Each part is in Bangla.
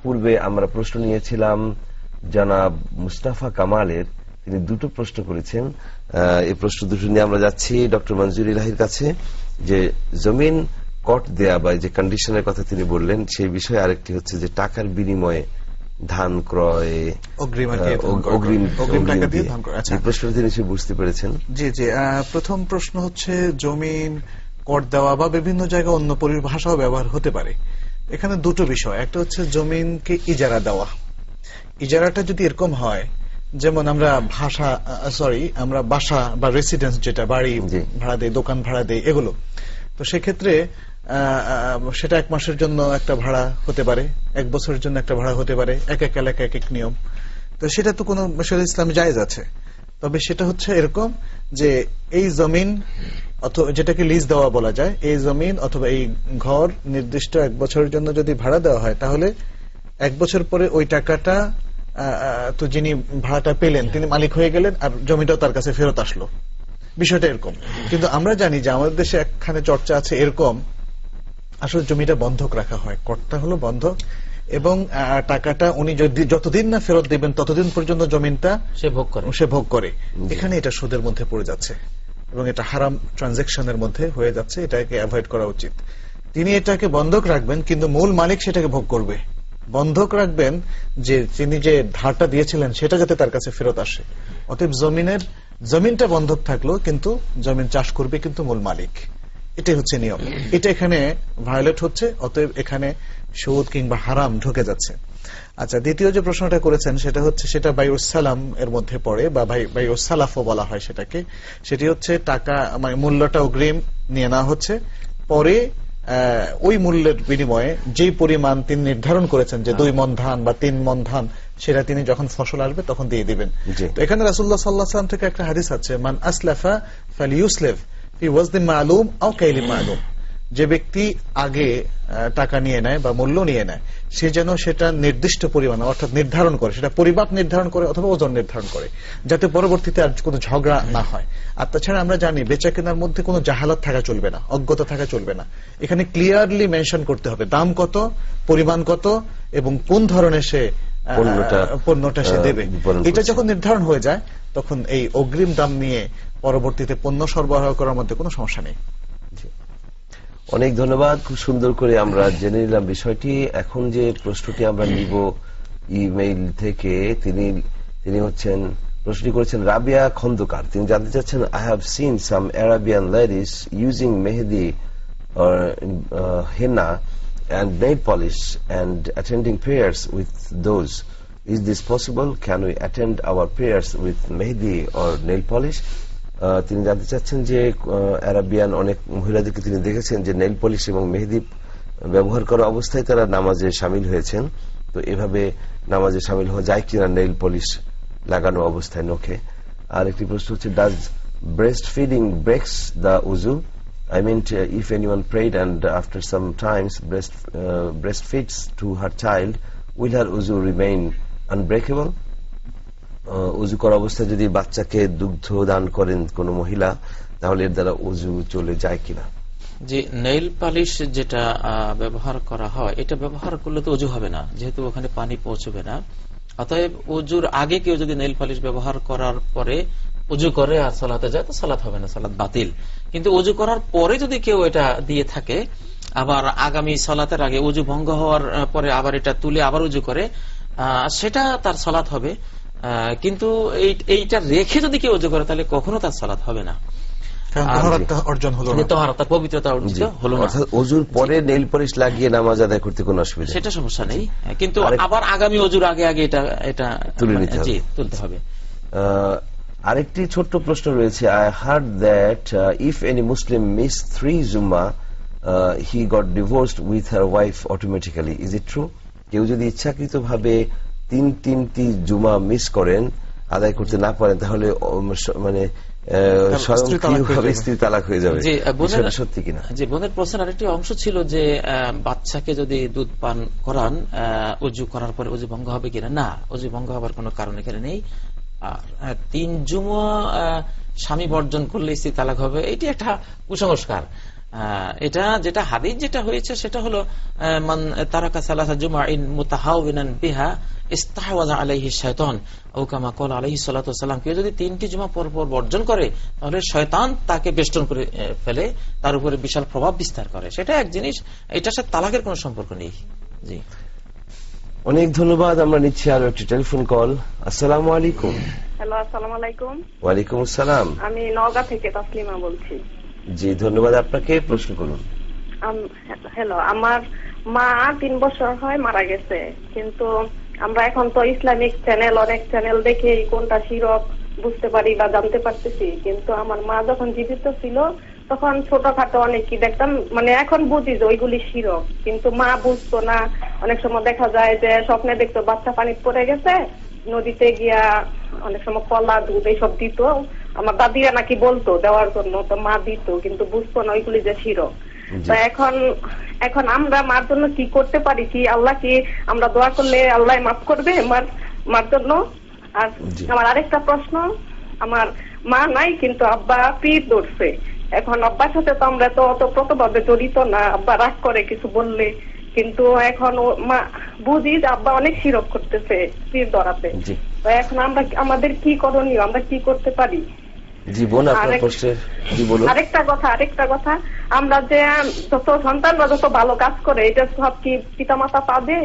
পূর্বে আমরা প্রশ্ন নিয়েছিলাম জনাব মুস্তাফা কামালের, তিনি দুটো প্রশ্ন করেছেন। এই প্রশ্ন দুটো নিয়ে আমরা যাচ্ছি ডক্টর মঞ্জুর ইলাহির কাছে, যে জমিন কট দেয়া বা যে কন্ডিশনের কথা তিনি বললেন সেই বিষয়ে, আরেকটি হচ্ছে যে টাকার বিনিময়ে ধান ক্রয়, অগ্রিম টাকা দিয়ে ধান ক্রয়। এই প্রশ্নটা তিনি বুঝতে পেরেছেন। জি জি, প্রথম প্রশ্ন হচ্ছে জমিন কর দেওয়া বা বিভিন্ন জায়গায় অন্য পরিভাষাও ব্যবহার হতে পারে। এখানে দুটো বিষয়, একটা হচ্ছে জমিনকে ইজারা দেওয়া। ইজারাটা যদি এরকম হয় যেমন আমরা আমরা বাসা বা রেসিডেন্স, যেটা বাড়ি ভাড়া দেই, দোকান ভাড়া দেই, এগুলো, তো সেক্ষেত্রে সেটা 1 মাসের জন্য একটা ভাড়া হতে পারে, 1 বছরের জন্য একটা ভাড়া হতে পারে, এক এক এলাকায় এক এক নিয়ম। তো সেটা তো কোনো শরীয়ত ইসলামে জায়েজ আছে। তবে সেটা হচ্ছে এরকম যে এই জমিন অথবা যেটাকে লিজ দেওয়া বলা যায়, এই জমিন অথবা এই ঘর নির্দিষ্ট 1 বছরের জন্য যদি ভাড়া দেওয়া হয়, তাহলে 1 বছর পরে ওই টাকাটা তো যিনি ভাড়াটা পেলেন তিনি মালিক হয়ে গেলেন, আর জমিটাও তার কাছে ফেরত আসলো। বিষয়টা এরকম। কিন্তু আমরা জানি যে আমাদের দেশে একখানে চর্চা আছে এরকম, আসলে জমিটা বন্ধক রাখা হয়, করটা হলো বন্ধক, এবং টাকাটা উনি যতদিন না ফেরত দিবেন ততদিন পর্যন্ত জমিনটা সে ভোগ করে। এখানে এটা সুদের মধ্যে পড়ে যাচ্ছে এবং এটা হারাম ট্রানজাকশনের মধ্যে হয়ে যাচ্ছে, এটাকে অ্যাভয়েড করা উচিত। তিনি এটাকে বন্ধক রাখবেন, কিন্তু মূল মালিক সেটাকে ভোগ করবে। বন্ধক রাখবেন যে তিনি যে ধারটা দিয়েছিলেন সেটা যাতে তার কাছে ফেরত আসে। অতএব জমিনটা বন্ধক থাকলো, কিন্তু জমিন চাষ করবে কিন্তু মূল মালিক। এটাই হচ্ছে নিয়ম। এটা এখানে ভায়োলেট হচ্ছে, অতএব এখানে সুদ কিংবা হারাম ঢুকে যাচ্ছে। আচ্ছা, দ্বিতীয় যে প্রশ্নটা করেছেন সেটা হচ্ছে, সেটা বাইউস সালাম এর মধ্যে পড়ে বা বাইউস সালাফও বলা হয় সেটাকে। সেটি হচ্ছে টাকা মানে মূল্যটা অগ্রিম নিয়ে নেওয়া হচ্ছে, পরে ওই মূল্যের বিনিময়ে যেই পরিমাণ তিনি নির্ধারণ করেছেন যে 2 মণ ধান বা 3 মণ ধান, সেটা তিনি যখন ফসল আসবে তখন দিয়ে দিবেন। তো এখানে রাসূলুল্লাহ সাল্লাল্লাহু আলাইহি ওয়াসাল্লাম থেকে একটা হাদিস আছে, মান আসলাফা ফালিউসলিফ ফি ওয়াজদি মালুম আও কাইলি মালুম। যে ব্যক্তি আগে টাকা নিয়ে নেয় বা মূল্য নিয়ে নেয়, সে যেন সেটা নির্দিষ্ট পরিমাণ অর্থাৎ নির্ধারণ করে, সেটা পরিমাপ নির্ধারণ করে অথবা ওজন নির্ধারণ করে, যাতে পরবর্তীতে আর কোনো ঝগড়া না হয়। আর তাছাড়া আমরা জানি বেচা কেনার মধ্যে কোনো জাহালাত থাকা চলবে না, অজ্ঞতা থাকা চলবে না। এখানে ক্লিয়ারলি মেনশন করতে হবে দাম কত, পরিমাণ কত এবং কোন ধরনের সে পণ্যটা সে দেবে। এটা যখন নির্ধারণ হয়ে যায় তখন এই অগ্রিম দাম নিয়ে পরবর্তীতে পণ্য সরবরাহ করার মধ্যে কোনো সমস্যা নেই। অনেক ধন্যবাদ, খুব সুন্দর করে আমরা জেনে নিলাম বিষয়টি। এখন যে প্রশ্নটি আমরা নিব ইমেইল থেকে, তিনি হচ্ছেন, প্রশ্নটি করেছেন রাবিয়া খন্দকার। তিনি জানতে চাচ্ছেন, I have seen some Arabian ladies using Mehedi or henna and nail polish and attending prayers with those. Is this possible? Can we attend our prayers with mehdi or nail polish? তিনি জানতে চাচ্ছেন যে আরাবিয়ান অনেক মহিলাদেরকে তিনি দেখেছেন যে নেইল পলিশ এবং মেহেদি ব্যবহার করা অবস্থায় তারা নামাজে শামিল হয়েছেন। তো এভাবে নামাজে শামিল হওয়া যায় কিনা নেইল পলিশ লাগানো অবস্থায় নখে? আর একটি প্রশ্ন হচ্ছে, does breast feeding breaks the উজু? I mean, if anyone prayed and after some times breastfeeds to her child, will her uzu remain unbreakable? উজু করা অবস্থায় যদি বাচ্চাকে দুগ্ধ দান করেন কোন মহিলা, তাহলে এর দ্বারা উজু চলে যায় কিনা? যে নেইল পালিশ যেটা ব্যবহার করা হয়, এটা ব্যবহার করলে তো উজু হবে না, যেহেতু ওখানে পানি পৌঁছবে না। অতএব উজুর আগে কেউ যদি নেইল পালিশ ব্যবহার করার পরে উজু করে আর সালাতে যায় তো সালাত হবে না, সালাত বাতিল। কিন্তু উজু করার পরে যদি কেউ এটা দিয়ে থাকে, আবার আগামী সালাতের আগে উজু ভঙ্গ হওয়ার পরে আবার এটা তুলে আবার উজু করে, সেটা তার সালাত হবে। কিন্তু এইটা রেখে যদি কেউ উজু করে তাহলে কখনো তার সালাত হবে না, পবিত্রতা অর্জিত হলো না। ওযুর পরে নেইল পলিশ লাগিয়ে নামাজ আদায় করতে কোনো অসুবিধা, সেটা সমস্যা নেই, কিন্তু আবার আগামী ওযুর আগে আগে এটা তুলতে হবে। আরেকটি ছোট্ট প্রশ্ন রয়েছে, I heard that if any Muslim missed 3 Jummah, he got divorced with her wife automatically. Is it true? কেউ যদি ইচ্ছাকৃতভাবে 3টি জুমা মিস করেন, আদায় করতে না পারেন, তাহলে মানে স্বয়ংক্রিয়ভাবে স্ত্রী তালাক হয়ে যাবে, সেটা সত্যি কিনা? যে বোনের প্রশ্নের আরেকটি অংশ ছিল যে বাচ্চাকে যদি দুধ পান করান উজু করার পরে উজু ভঙ্গ হবে কিনা। না, উজু ভঙ্গ হবার কোনো কারণ এখানে নেই। আর 3 জুমা স্বামী বর্জন করলে স্ত্রী তালাক হবে, এটি একটা কুসংস্কার। এটা যেটা হাদিস যেটা হয়েছে সেটা হলো মান তারাকা সালাসা জুমাইন মুতাহাউবিনান বিহা ইস্তাহওয়াজা আলাইহি শাইতান ও কামা ক্বালা আলাইহিস সালাতু ওয়াস সালাম, কেউ যদি 3টি জুমা পর পর বর্জন করে তাহলে শয়তান তাকে বেষ্টন করে ফেলে, তার উপরে বিশাল প্রভাব বিস্তার করে। সেটা এক জিনিস, এটার সাথে তালাকের কোনো সম্পর্ক নেই। জি, অনেক ধন্যবাদ। আমরা নিচ্ছি আরো একটি টেলিফোন কল। আসসালামু আলাইকুম। হ্যালো, আসসালামু আলাইকুম। ওয়ালাইকুম আসসালাম। আমি নওগাঁ থেকে তাসলিমা বলছি। জি, ধন্যবাদ আপনাকে। প্রশ্ন করুন। হ্যালো, আমার মা 3 বছর হয় মারা গেছে, কিন্তু আমরা এখন তো ইসলামিক চ্যানেল, অনেক চ্যানেল দেখে কোনটা শিরক বুঝতে পারি বা জানতে পারতেছি, কিন্তু আমার মা যখন জীবিত ছিল তখন ছোটখাটো অনেক কি দেখতাম, মানে এখন বুঝি যে ওইগুলি শিরক, কিন্তু মা বুঝতো না। অনেক সময় দেখা যায় যে স্বপ্নে দেখতো বাচ্চা পানিতে পড়ে গেছে, নদীতে গিয়া অনেক সময় কলা, দুধ এইসব দিত, আমার দাদিরা নাকি বলতো দেওয়ার জন্য, তো মা দিত, কিন্তু বুঝতো না ওইগুলি যে শিরক। তো এখন আমরা মার জন্য কি করতে পারি? কি আল্লাহ কি আমরা দোয়া করলে আল্লাহ মাফ করবে মার জন্য? আর আমার আরেকটা প্রশ্ন, আমার মা নাই কিন্তু আব্বা পীর ধরছে। এখন আব্বার সাথে তো আমরা তো অতপ্রতভাবে জড়িত না, আব্বা রাগ করে কিছু বললে, কিন্তু এখন মা বুঝি যে আব্বা অনেক শিরক করতেছে পীর ধরাতে। তো এখন আমাদের কি করণীয়, আমরা কি করতে পারি? আরেকটা কথা, আমরা যে যত সন্তানরা যত ভালো কাজ করে এটা সব কি পিতামাতা পাবে?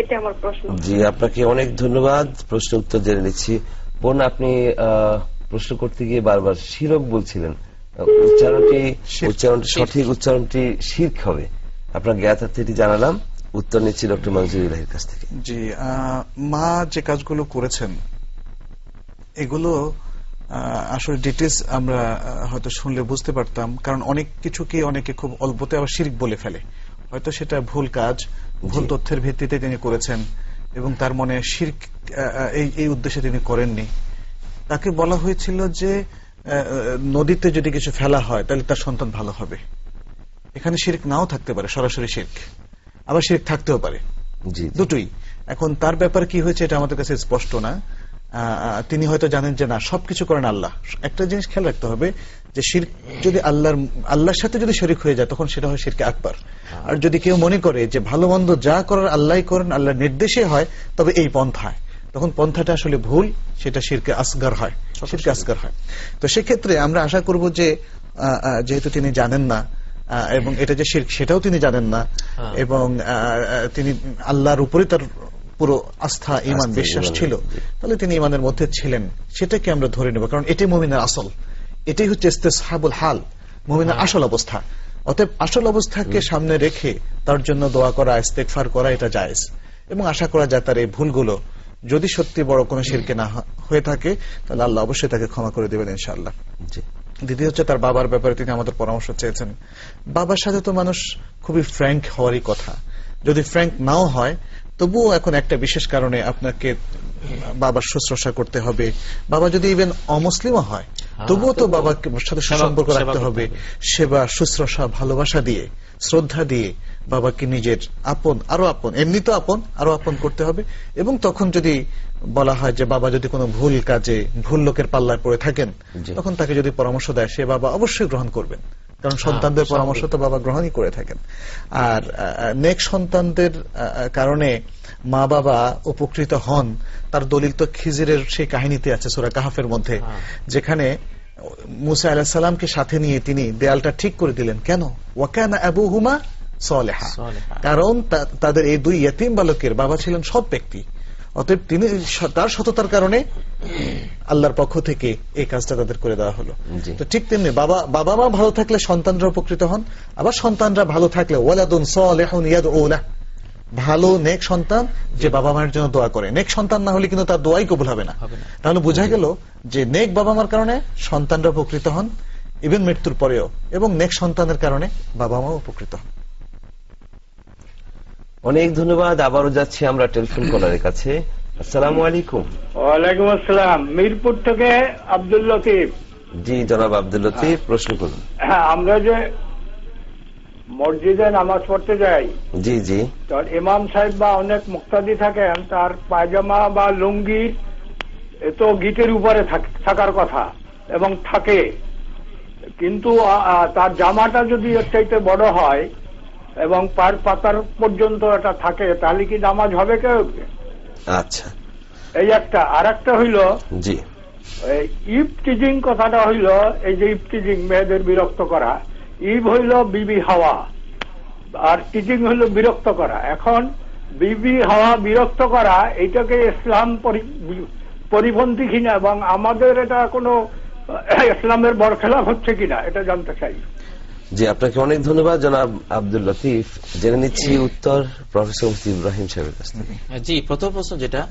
এটা আমার প্রশ্ন। জি, আপনাকে অনেক ধন্যবাদ। প্রশ্ন উত্তর জেনে নিচ্ছি। বোন, আপনি প্রশ্ন করতে গিয়ে বারবার শিরক বলছিলেন, উচ্চারণটি সঠিক উচ্চারণটি শিরক হবে। আপনার জ্ঞাতার্থে জানালাম। উত্তর নিচ্ছি ডক্টর মনজুরুল্লাহের কাছ থেকে। জি, মা যে কাজগুলো করেছেন এগুলো আসলে ডিটেলস আমরা হয়তো শুনলে বুঝতে পারতাম, কারণ অনেক কিছুকে অনেকে খুব অল্পতে আবার শিরক বলে ফেলে। হয়তো সেটা ভুল কাজ, ভুল তথ্যের ভিত্তিতে তিনি করেছেন এবং তার মনে শিরক এই উদ্দেশ্যে তিনি করেননি। তাকে বলা হয়েছিল যে নদীতে যদি কিছু ফেলা হয় তাহলে তার সন্তান ভালো হবে। এখানে শিরক নাও থাকতে পারে, সরাসরি শিরক, আবার শিরক থাকতেও পারে, দুটোই। এখন তার ব্যাপার কি হয়েছে এটা আমাদের কাছে স্পষ্ট না। তিনি হয়তো জানেন যে না, সবকিছু করেন আল্লাহ। একটা জিনিস খেয়াল রাখতে হবে যে শিরক যদি আল্লাহর সাথে যদি শরীক হয়ে যায় তখন সেটা হয় শিরকে আকবার। আর যদি কেউ মনে করে যে ভালো মন্দ যা করার আল্লাহই করেন, আল্লাহর নির্দেশে হয়, তবে এই পন্থায়, তখন পন্থাটা আসলে ভুল, সেটা শিরকে আসগার হয়, শিরকে আসগার হয়। তো সেক্ষেত্রে আমরা আশা করব যে যেহেতু তিনি জানেন না এবং এটা যে শিরক সেটাও তিনি জানেন না, এবং তিনি আল্লাহর উপরে তার পুরো আস্থা, ঈমান, বিশ্বাস ছিল, তাহলে তিনি ঈমানের মধ্যে ছিলেন, সেটাকে আমরা ধরে নেব। কারণ এটাই মুমিনের আসল, এটাই হচ্ছে ইস্তিসহাবুল হাল, মুমিনের আসল অবস্থা। অতএব আসল অবস্থাকে সামনে রেখে তার জন্য দোয়া করা, ইস্তেগফার করা, এটা জায়েজ, এবং আশা করা যায় তার এই ভুলগুলো যদি সত্যি বড় কোনো শিরকে না হয়ে থাকে তাহলে আল্লাহ অবশ্যই তাকে ক্ষমা করে দেবেন ইনশাআল্লাহ। দ্বিতীয় হচ্ছে তার বাবার ব্যাপারে তিনি আমাদের পরামর্শ চেয়েছেন। বাবার সাথে তো মানুষ খুবই ফ্র্যাঙ্ক হওয়ারই কথা। যদি ফ্র্যাঙ্ক নাও হয় তবুও এখন একটা বিশেষ কারণে আপনাকে বাবার শুশ্রূষা করতে হবে। বাবা যদি ইভেন অমুসলিমও হয় তবুও তো বাবার সাথে সুসম্পর্ক রাখতে হবে, সেবা, শুশ্রূষা, ভালোবাসা দিয়ে, শ্রদ্ধা দিয়ে বাবাকে নিজের আপন, আরো আপন, এমনি তো আপন, আরো আপন করতে হবে। এবং তখন যদি বলা হয় যে বাবা যদি কোনো ভুল কাজে, ভুল লোকের পাল্লায় পড়ে থাকেন, তখন তাকে যদি পরামর্শ দেয় সে বাবা অবশ্যই গ্রহণ করবেন, কারণ সন্তানদের পরামর্শ তো বাবা গ্রহণই করে থাকেন। আর নেক সন্তানদের কারণে মা বাবা উপকৃত হন, তার দলিল তো খিজিরের সেই কাহিনীতে আছে সূরা কাহাফের মধ্যে, যেখানে মুসা আলাইহিস সালামকে সাথে নিয়ে তিনি দেয়ালটা ঠিক করে দিলেন। কেন? ওয়াকানা আবুহুমা সালেহা, কারণ তাদের এই দুই ইয়তীম বালকের বাবা ছিলেন সৎ ব্যক্তি। অতএব তিনি তার সততার কারণে আল্লাহর পক্ষ থেকে এই কাজটা তাদের করে দেওয়া হলো। তো ঠিক তেমনি বাবা মা ভালো থাকলে সন্তানরা উপকৃত হন, আবার সন্তানরা ভালো থাকলে ওয়ালাদুন সালিহুন ইয়াদউ লাহু, ভালো নেক সন্তান যে বাবা মায়ের জন্য দোয়া করে। নেক সন্তান না হলে কিন্তু তার দোয়াই কবুল হবে না। তাহলে বোঝা গেল যে নেক বাবা মার কারণে সন্তানরা উপকৃত হন ইভেন মৃত্যুর পরেও, এবং নেক সন্তানের কারণে বাবা মা উপকৃত হন। অনেক ধন্যবাদ। আবারও যাচ্ছি আমরা টেলিফোন কলারের কাছে। আসসালামু আলাইকুম। ওয়ালাইকুম আসসালাম। মিরপুর থেকে আব্দুল লতিফ। জি জনাব আব্দুল লতিফ, প্রশ্ন করুন। হ্যাঁ, আমরা যে মসজিদে নামাজ পড়তে যাই, জি জি, তার ইমাম সাহেব বা অনেক মুক্তাদি থাকেন, তার পায়জামা বা লুঙ্গি তো গিটের উপরে থাকার কথা এবং থাকে, কিন্তু তার জামাটা যদি এর চাইতে বড় হয় এবং পায়ের পাতার পর্যন্ত এটা থাকে, তাহলে কি নামাজ হবে কেউ? আচ্ছা, এই একটা। আর একটা হইল জি, ইফটিজিং কথাটা হইল, এই যে ইফটিজিং মেয়েদের বিরক্ত করা, ইভ হইল বিবি হাওয়া, আর টিচিং হইল বিরক্ত করা। এখন বিবি হাওয়া বিরক্ত করা, এটাকে ইসলাম পরিপন্থী কিনা এবং আমাদের এটা কোনো ইসলামের বরখেলাফ হচ্ছে কিনা, এটা জানতে চাই। জি, আপনাকে অনেক ধন্যবাদ জনাব আব্দুল লতিফ। জেনে নিচ্ছি উত্তর প্রফেসর মুফতি ইব্রাহিম সাহেবের কাছ থেকে। জি, প্রথম প্রশ্ন যেটা,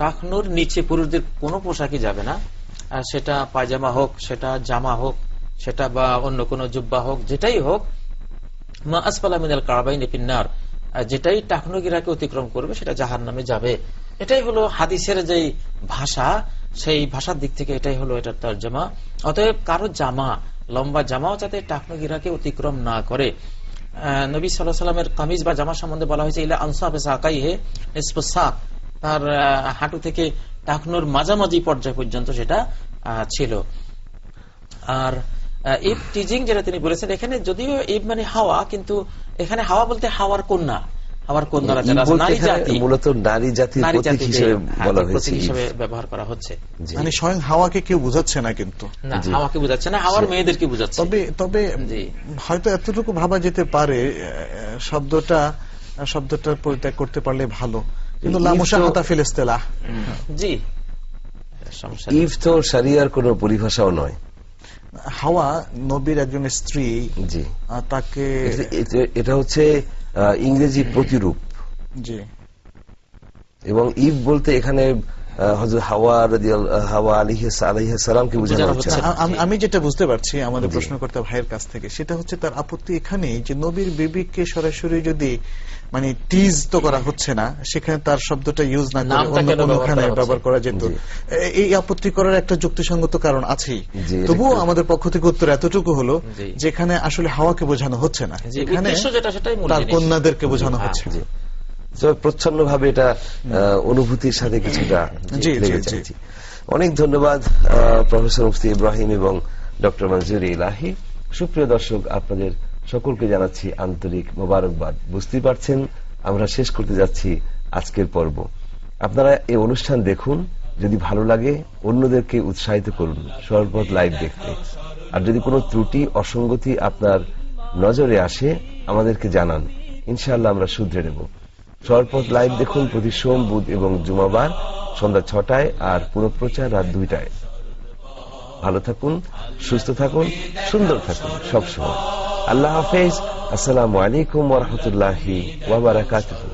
টাকনুর নিচে পুরুষদের কোনো পোশাকই যাবে না, আর সেটা পায়জামা হোক, সেটা জামা হোক, সেটা বা অন্য কোনো জুব্বা হোক, যেটাই হোক, মা আসফালা মিনাল কাবাইন ফিন্নার, যেটাই টাকনুগিরাকে অতিক্রম করবে সেটা জাহান্নামে যাবে। এটাই হলো হাদিসের যেই ভাষা, সেই ভাষার দিক থেকে এটাই হলো এটার তর্জমা। অতএব কারো জামা, লম্বা জামাও যাতে টাকনুগিরাকে অতিক্রম না করে। নবী সাল্লাল্লাহু আলাইহি ওয়াসাল্লামের কামিজ বা জামা সম্বন্ধে বলা হয়েছে ইলা আনসাফে সাকাইহি নিসফু সাক, তার হাঁটু থেকে টাকনুর মাঝামাঝি পর্যায় পর্যন্ত সেটা ছিল। আর ইব টিজিং যেটা তিনি বলেছেন, এখানে যদিও ইব মানে হাওয়া, কিন্তু এখানে হাওয়া বলতে হাওয়ার কন্যা, হাওয়ার কন্যারা যারা নারী জাতি, মূলত নারী জাতির প্রতীক হিসেবে বলা হয়েছে, হিসেবে ব্যবহার করা হচ্ছে। মানে স্বয়ং হাওয়াকে কেউ বুঝাচ্ছে না, কিন্তু না, হাওয়াকে বুঝাচ্ছে না, হাওয়ার মেয়েদেরকে বুঝাচ্ছে। তবে হয়তো এতটুকু ভাবা যেতে পারে, শব্দটার পরিত্যাগ করতে পারলে ভালো, কিন্তু লামুশাহাতা ফিল ইসতিলাহ। জি, ইভ তো শরিয়ার কোনো পরিভাষাও নয়। হাওয়া নবীর একজন স্ত্রী, জি, তাকে এটা হচ্ছে ইংরেজি প্রতিরূপ। জি, এবং ইভ বলতে এখানে হযরত হাওয়া আলাইহিস সালামকে বোঝানো হচ্ছে। আমি যেটা বুঝতে পারছি আমাদের প্রশ্নকর্তা ভাইয়ের কাছ থেকে, সেটা হচ্ছে তার আপত্তি এখানে যে নবীর বিবিকে সরাসরি যদি মানে টিজ তো করা হচ্ছে না, সেখানে তার শব্দটা ইউজ না করে অন্য কোনখানে ব্যবহার করা যেত। এই আপত্তি করার একটা যুক্তিসঙ্গত কারণ আছেই। তবুও আমাদের পক্ষ থেকে উত্তর এতটুকু হলো, যেখানে আসলে হাওয়াকে বোঝানো হচ্ছে না, এখানে তার কন্যাদেরকে বোঝানো হচ্ছে। প্রচ্ছন্ন ভাবে এটা অনুভূতির সাথে কিছুটা লেগে যাচ্ছে। অনেক ধন্যবাদ প্রফেসর মুফতি ইব্রাহিম এবং ডক্টর মনজুরি ইলাহি। সুপ্রিয় দর্শক, আপনাদের সকলকে জানাচ্ছি আন্তরিক মোবারকবাদ। বুঝতেই পারছেন আমরা শেষ করতে যাচ্ছি আজকের পর্ব। আপনারা এই অনুষ্ঠান দেখুন, যদি ভালো লাগে অন্যদেরকে উৎসাহিত করুন সরবত লাইভ দেখতে। আর যদি কোনো ত্রুটি অসঙ্গতি আপনার নজরে আসে আমাদেরকে জানান, ইনশাআল্লাহ আমরা শুধরে নেব। সরপথ লাইভ দেখুন প্রতি সোম, বুধ এবং জুমাবার সন্ধ্যা 6টায়, আর পুনঃপ্রচার রাত 2টায়। ভালো থাকুন, সুস্থ থাকুন, সুন্দর থাকুন সবসময়। আল্লাহ হাফেজ। আসসালামু আলাইকুম ওয়া রাহমাতুল্লাহি ওয়া বারাকাতুহু।